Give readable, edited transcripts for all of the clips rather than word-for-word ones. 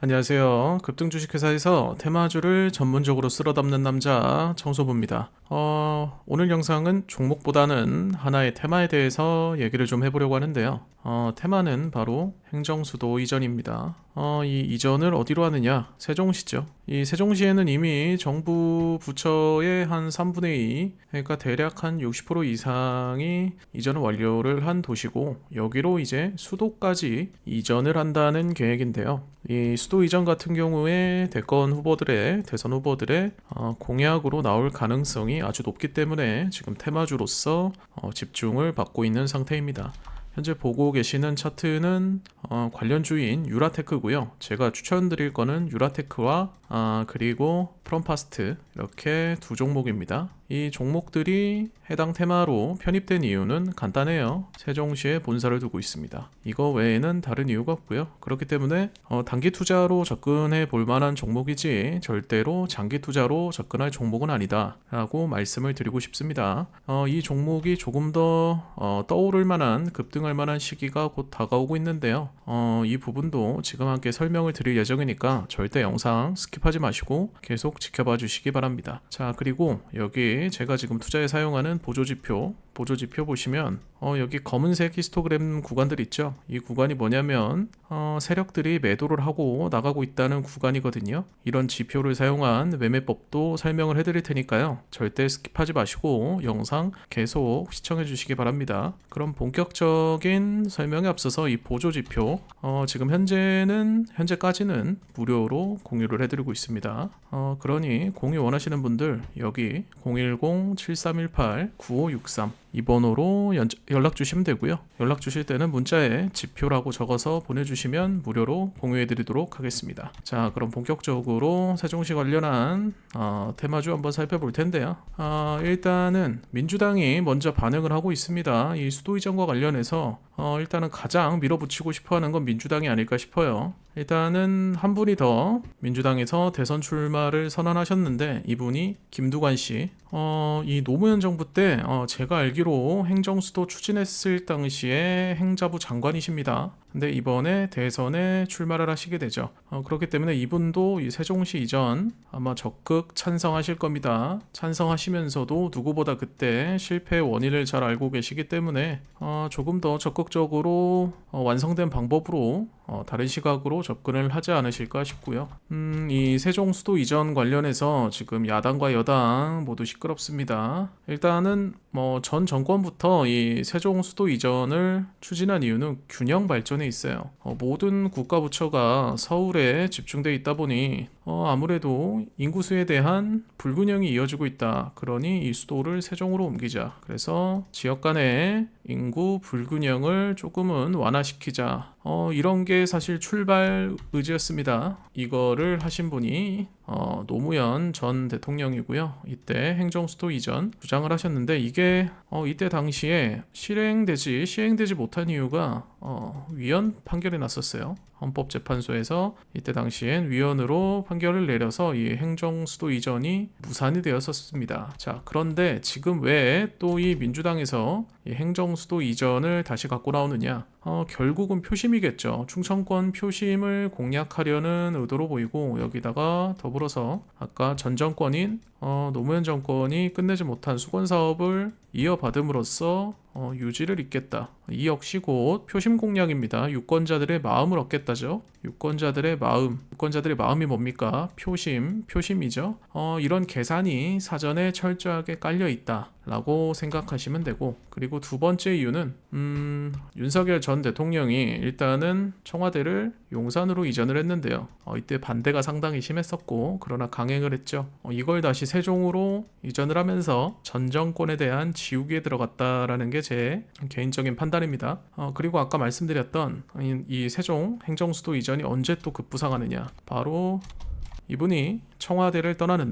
안녕하세요. 급등 주식회사에서 테마주를 전문적으로 쓸어 담는 남자 정소부입니다. 오늘 영상은 종목보다는 하나의 테마에 대해서 얘기를 좀 해보려고 하는데요. 테마는 바로 행정수도 이전입니다. 이 이전을 어디로 하느냐? 세종시죠. 이 세종시에는 이미 정부 부처의 한 3분의 2, 그러니까 대략 한 60% 이상이 이전을 완료를 한 도시고, 여기로 이제 수도까지 이전을 한다는 계획인데요. 이 수도 이전 같은 경우에 대선 후보들의 공약으로 나올 가능성이 아주 높기 때문에 지금 테마주로서 집중을 받고 있는 상태입니다. 현재 보고 계시는 차트는 관련주인 유라테크고요. 제가 추천드릴 거는 유라테크와 그리고 프롬파스트, 이렇게 두 종목입니다. 이 종목들이 해당 테마로 편입된 이유는 간단해요. 세종시에 본사를 두고 있습니다. 이거 외에는 다른 이유가 없고요. 그렇기 때문에 단기 투자로 접근해 볼 만한 종목이지 절대로 장기 투자로 접근할 종목은 아니다 라고 말씀을 드리고 싶습니다. 이 종목이 조금 더 떠오를 만한, 급등할 만한 시기가 곧 다가오고 있는데요. 이 부분도 지금 함께 설명을 드릴 예정이니까 절대 영상 스킵하지 마시고 계속 지켜봐 주시기 바랍니다. 자, 그리고 여기 제가 지금 투자에 사용하는 보조지표 보시면 여기 검은색 히스토그램 구간들 있죠. 이 구간이 뭐냐면 세력들이 매도를 하고 나가고 있다는 구간이거든요. 이런 지표를 사용한 매매법도 설명을 해드릴 테니까요. 절대 스킵하지 마시고 영상 계속 시청해 주시기 바랍니다. 그럼 본격적인 설명에 앞서서 이 보조지표 지금 현재까지는 무료로 공유를 해드리고 있습니다. 그러니 공유 원하시는 분들 여기 010-7318-9563 이 번호로 연락 주시면 되고요. 연락 주실 때는 문자에 지표라고 적어서 보내주시면 무료로 공유해 드리도록 하겠습니다. 자, 그럼 본격적으로 세종시 관련한 테마주 한번 살펴볼 텐데요. 일단은 민주당이 먼저 반응을 하고 있습니다. 이 수도 이전과 관련해서 일단은 가장 밀어붙이고 싶어하는 건 민주당이 아닐까 싶어요. 일단은 한 분이 더 민주당에서 대선 출마를 선언하셨는데, 이분이 김두관 씨. 이 노무현 정부 때 제가 알기로 행정수도 추진했을 당시에 행자부 장관이십니다. 근데 이번에 대선에 출마를 하시게 되죠. 그렇기 때문에 이분도 이 세종시 이전 아마 적극 찬성하실 겁니다. 찬성하시면서도 누구보다 그때 실패의 원인을 잘 알고 계시기 때문에 조금 더 적극적으로 완성된 방법으로 다른 시각으로 접근을 하지 않으실까 싶고요. 이 세종수도 이전 관련해서 지금 야당과 여당 모두 시끄럽습니다. 일단은 전 정권부터 이 세종수도 이전을 추진한 이유는 균형 발전에 있어요. 모든 국가부처가 서울에 집중돼 있다 보니 아무래도 인구수에 대한 불균형이 이어지고 있다. 그러니 이 수도를 세종으로 옮기자. 그래서 지역 간의 인구 불균형을 조금은 완화시키자. 이런 게 사실 출발 의지였습니다. 이거를 하신 분이 노무현 전 대통령이고요. 이때 행정수도 이전 주장을 하셨는데, 이게 이때 당시에 시행되지 못한 이유가 위헌 판결이 났었어요. 헌법재판소에서 이때 당시엔 위헌으로 판결을 내려서 이 행정수도 이전이 무산이 되었었습니다. 자, 그런데 지금 왜 또 이 민주당에서 이 행정수도 이전을 다시 갖고 나오느냐? 결국은 표심이겠죠. 충청권 표심을 공략하려는 의도로 보이고, 여기다가 더불어서 아까 전 정권인 노무현 정권이 끝내지 못한 수건 사업을 이어받음으로써 유지를 잇겠다. 이 역시 곧 표심 공략입니다. 유권자들의 마음을 얻겠다죠. 유권자들의 마음이 뭡니까? 표심이죠. 이런 계산이 사전에 철저하게 깔려 있다라고 생각하시면 되고, 그리고 두 번째 이유는 윤석열 전 대통령이 일단은 청와대를 용산으로 이전을 했는데요. 이때 반대가 상당히 심했었고, 그러나 강행을 했죠. 이걸 다시 세종으로 이전을 하면서 전 정권에 대한 지우기에 들어갔다라는 게 제 개인적인 판단입니다. 그리고 아까 말씀드렸던 이 세종 행정수도 이전이 언제 또 급부상하느냐? 바로 이분이 청와대를 떠나는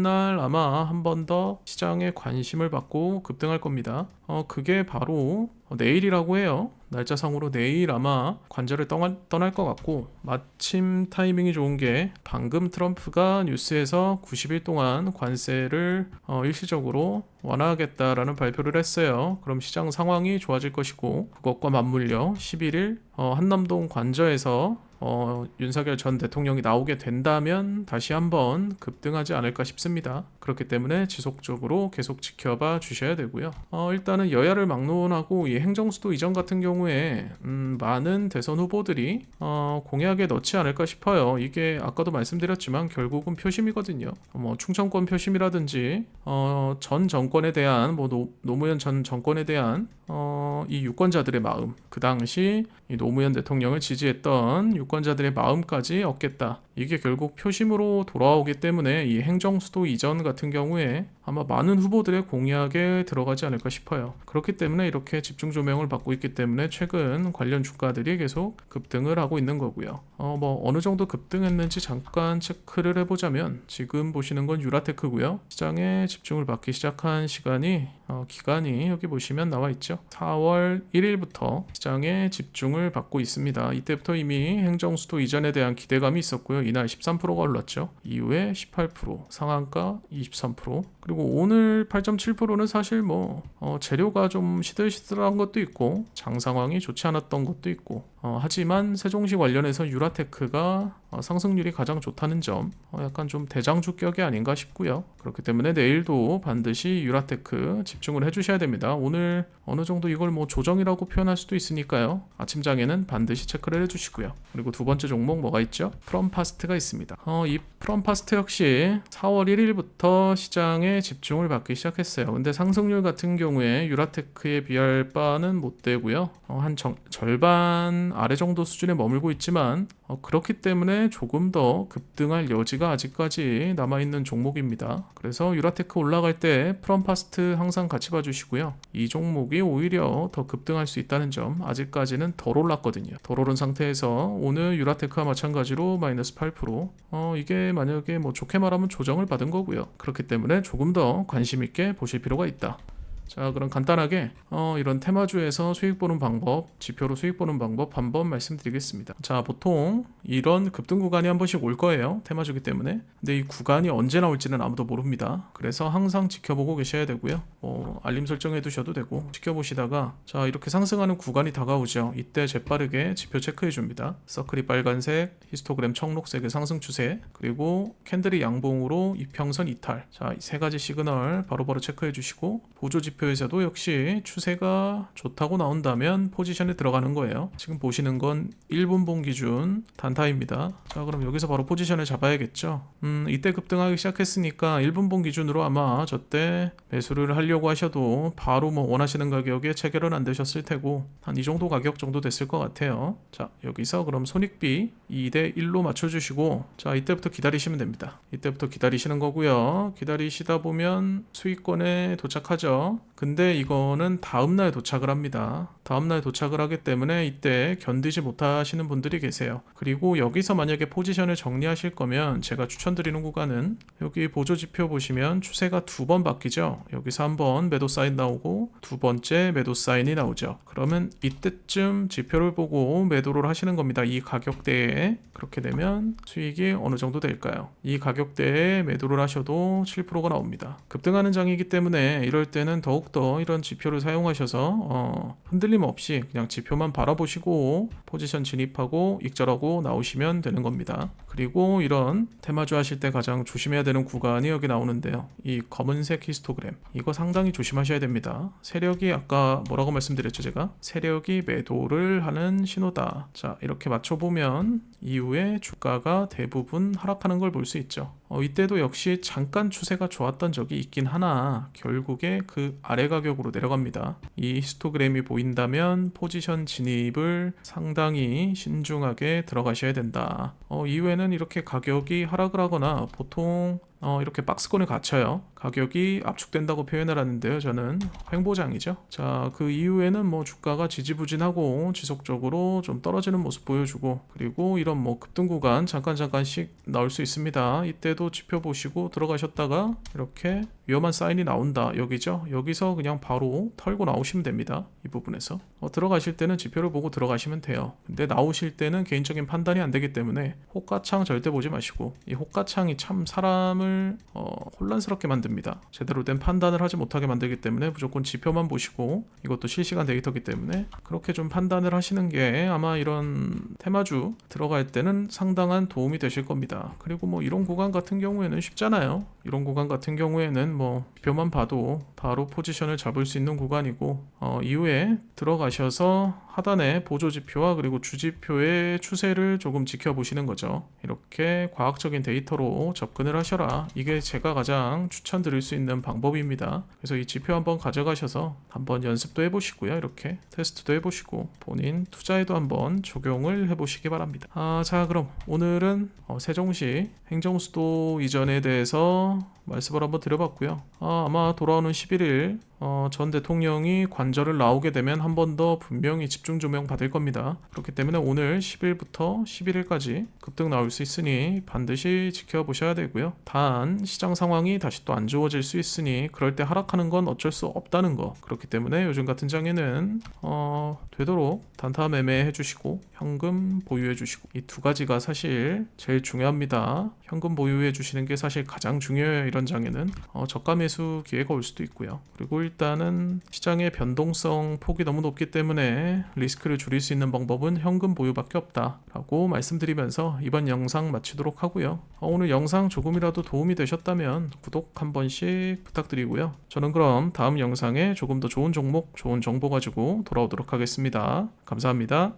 날 아마 한 번 더 시장에 관심을 받고 급등할 겁니다. 그게 바로 내일이라고 해요. 날짜상으로 내일 아마 관절을 떠날 것 같고, 마침 타이밍이 좋은 게 방금 트럼프가 뉴스에서 90일 동안 관세를 일시적으로 완화하겠다라는 발표를 했어요. 그럼 시장 상황이 좋아질 것이고, 그것과 맞물려 11일 한남동 관저에서 윤석열 전 대통령이 나오게 된다면 다시 한번 급등하지 않을까 싶습니다. 그렇기 때문에 지속적으로 계속 지켜봐 주셔야 되고요. 일단은 여야를 막론하고 이 행정수도 이전 같은 경우에 많은 대선 후보들이 공약에 넣지 않을까 싶어요. 이게 아까도 말씀드렸지만 결국은 표심이거든요. 뭐 충청권 표심이라든지 전 정권에 대한 뭐 노무현 전 정권에 대한 이 유권자들의 마음, 그 당시 이 노무현 대통령을 지지했던 유권자들의 마음까지 얻겠다. 이게 결국 표심으로 돌아오기 때문에 이 행정수도 이전 같은 경우에 아마 많은 후보들의 공약에 들어가지 않을까 싶어요. 그렇기 때문에 이렇게 집중 조명을 받고 있기 때문에 최근 관련 주가들이 계속 급등을 하고 있는 거고요. 뭐 어느 정도 급등했는지 잠깐 체크를 해보자면 지금 보시는 건 유라테크고요. 시장에 집중을 받기 시작한 기간이 여기 보시면 나와 있죠. 4월 1일부터 시장에 집중을 받고 있습니다. 이때부터 이미 행정수도 이전에 대한 기대감이 있었고요. 이날 13%가 올랐죠. 이후에 18%, 상한가 23%, 그리고 오늘 8.7%는 사실 뭐 재료가 좀 시들시들한 것도 있고 장 상황이 좋지 않았던 것도 있고 하지만 세종시 관련해서 유라테크가 상승률이 가장 좋다는 점 약간 좀 대장주격이 아닌가 싶고요. 그렇기 때문에 내일도 반드시 유라테크 집중을 해주셔야 됩니다. 오늘 어느 정도 이걸 뭐 조정이라고 표현할 수도 있으니까요. 아침장에는 반드시 체크를 해주시고요. 그리고 두 번째 종목 뭐가 있죠? 프롬파스트가 있습니다. 이 프롬파스트 역시 4월 1일부터 시장에 집중을 받기 시작했어요. 근데 상승률 같은 경우에 유라테크에 비할 바는 못 되고요. 한 절반 아래 정도 수준에 머물고 있지만 그렇기 때문에 조금 더 급등할 여지가 아직까지 남아있는 종목입니다. 그래서 유라테크 올라갈 때 프롬파스트 항상 같이 봐주시고요. 이 종목이 오히려 더 급등할 수 있다는 점, 아직까지는 덜 올랐거든요. 덜 오른 상태에서 오늘 유라테크와 마찬가지로 마이너스 8%, 이게 만약에 뭐 좋게 말하면 조정을 받은 거고요. 그렇기 때문에 조금 더 관심 있게 보실 필요가 있다. 자, 그럼 간단하게 이런 테마주에서 수익 보는 방법, 지표로 수익 보는 방법 한번 말씀드리겠습니다. 자, 보통 이런 급등 구간이 한 번씩 올 거예요. 테마주기 때문에. 근데 이 구간이 언제 나올지는 아무도 모릅니다. 그래서 항상 지켜보고 계셔야 되고요. 알림 설정해 두셔도 되고 지켜보시다가 자, 이렇게 상승하는 구간이 다가오죠. 이때 재빠르게 지표 체크해 줍니다. 서클이 빨간색, 히스토그램 청록색의 상승 추세, 그리고 캔들이 양봉으로 이평선 이탈. 자, 이 세 가지 시그널 바로바로 체크해 주시고 보조 지표에서도 역시 추세가 좋다고 나온다면 포지션에 들어가는 거예요. 지금 보시는 건 1분봉 기준 단타입니다. 자, 그럼 여기서 바로 포지션을 잡아야겠죠. 이때 급등하기 시작했으니까 1분봉 기준으로 아마 저때 매수를 하려고 하셔도 바로 뭐 원하시는 가격에 체결은 안 되셨을 테고 한 이 정도 가격 정도 됐을 것 같아요. 자, 여기서 그럼 손익비 2대 1로 맞춰주시고 자, 이때부터 기다리시면 됩니다. 이때부터 기다리시는 거고요. 기다리시다 보면 수익권에 도착하죠. 근데 이거는 다음날 도착을 합니다. 다음날 도착을 하기 때문에 이때 견디지 못하시는 분들이 계세요. 그리고 여기서 만약에 포지션을 정리하실 거면 제가 추천드리는 구간은 여기 보조지표 보시면 추세가 두 번 바뀌죠. 여기서 한번 매도 사인 나오고 두 번째 매도 사인이 나오죠. 그러면 이때쯤 지표를 보고 매도를 하시는 겁니다. 이 가격대에. 그렇게 되면 수익이 어느 정도 될까요? 이 가격대에 매도를 하셔도 7%가 나옵니다. 급등하는 장이기 때문에 이럴 때는 더욱더 이런 지표를 사용하셔서 흔들림 없이 그냥 지표만 바라보시고 포지션 진입하고 익절하고 나오시면 되는 겁니다. 그리고 이런 테마주 하실 때 가장 조심해야 되는 구간이 여기 나오는데요. 이 검은색 히스토그램, 이거 상당히 조심하셔야 됩니다. 세력이 아까 뭐라고 말씀드렸죠? 제가 세력이 매도를 하는 신호다. 자, 이렇게 맞춰보면 이후에 주가가 대부분 하락하는 걸 볼 수 있죠. 이때도 역시 잠깐 추세가 좋았던 적이 있긴 하나 결국에 그 아래 가격으로 내려갑니다. 이 히스토그램이 보인다면 포지션 진입을 상당히 신중하게 들어가셔야 된다. 이후에는 이렇게 가격이 하락을 하거나 보통 이렇게 박스권에 갇혀요. 가격이 압축된다고 표현을 하는데요. 저는 횡보장이죠. 자, 그 이후에는 뭐 주가가 지지부진하고 지속적으로 좀 떨어지는 모습 보여주고 그리고 이런 뭐 급등 구간 잠깐씩 나올 수 있습니다. 이때도 지표 보시고 들어가셨다가 이렇게 위험한 사인이 나온다 여기죠. 여기서 그냥 바로 털고 나오시면 됩니다. 이 부분에서 들어가실 때는 지표를 보고 들어가시면 돼요. 근데 나오실 때는 개인적인 판단이 안 되기 때문에 호가창 절대 보지 마시고, 이 호가창이 참 사람을 혼란스럽게 만듭니다. 제대로 된 판단을 하지 못하게 만들기 때문에 무조건 지표만 보시고, 이것도 실시간 데이터기 때문에 그렇게 좀 판단을 하시는 게 아마 이런 테마주 들어갈 때는 상당한 도움이 되실 겁니다. 그리고 뭐 이런 구간 같은 경우에는 쉽잖아요. 이런 구간 같은 경우에는 뭐 지표만 봐도 바로 포지션을 잡을 수 있는 구간이고, 이후에 들어가셔서 하단에 보조지표와 그리고 주지표의 추세를 조금 지켜보시는 거죠. 이렇게 과학적인 데이터로 접근을 하셔라. 이게 제가 가장 추천드릴 수 있는 방법입니다. 그래서 이 지표 한번 가져가셔서 한번 연습도 해보시고요. 이렇게 테스트도 해보시고 본인 투자에도 한번 적용을 해보시기 바랍니다. 자, 그럼 오늘은 세종시 행정수도 이전에 대해서 말씀을 한번 드려봤고요. 아마 돌아오는 11일 전 대통령이 관절을 나오게 되면 한 번 더 분명히 집중 조명 받을 겁니다. 그렇기 때문에 오늘 10일부터 11일까지 급등 나올 수 있으니 반드시 지켜보셔야 되고요. 단 시장 상황이 다시 또 안 좋아질 수 있으니 그럴 때 하락하는 건 어쩔 수 없다는 거. 그렇기 때문에 요즘 같은 장에는 되도록 단타 매매 해주시고 현금 보유해 주시고, 이 두 가지가 사실 제일 중요합니다. 현금 보유해 주시는 게 사실 가장 중요해요. 이런 장에는 저가 매수 기회가 올 수도 있고요. 그리고 일단은 시장의 변동성 폭이 너무 높기 때문에 리스크를 줄일 수 있는 방법은 현금 보유밖에 없다라고 말씀드리면서 이번 영상 마치도록 하고요. 오늘 영상 조금이라도 도움이 되셨다면 구독 한 번씩 부탁드리고요. 저는 그럼 다음 영상에 조금 더 좋은 종목, 좋은 정보 가지고 돌아오도록 하겠습니다. 감사합니다.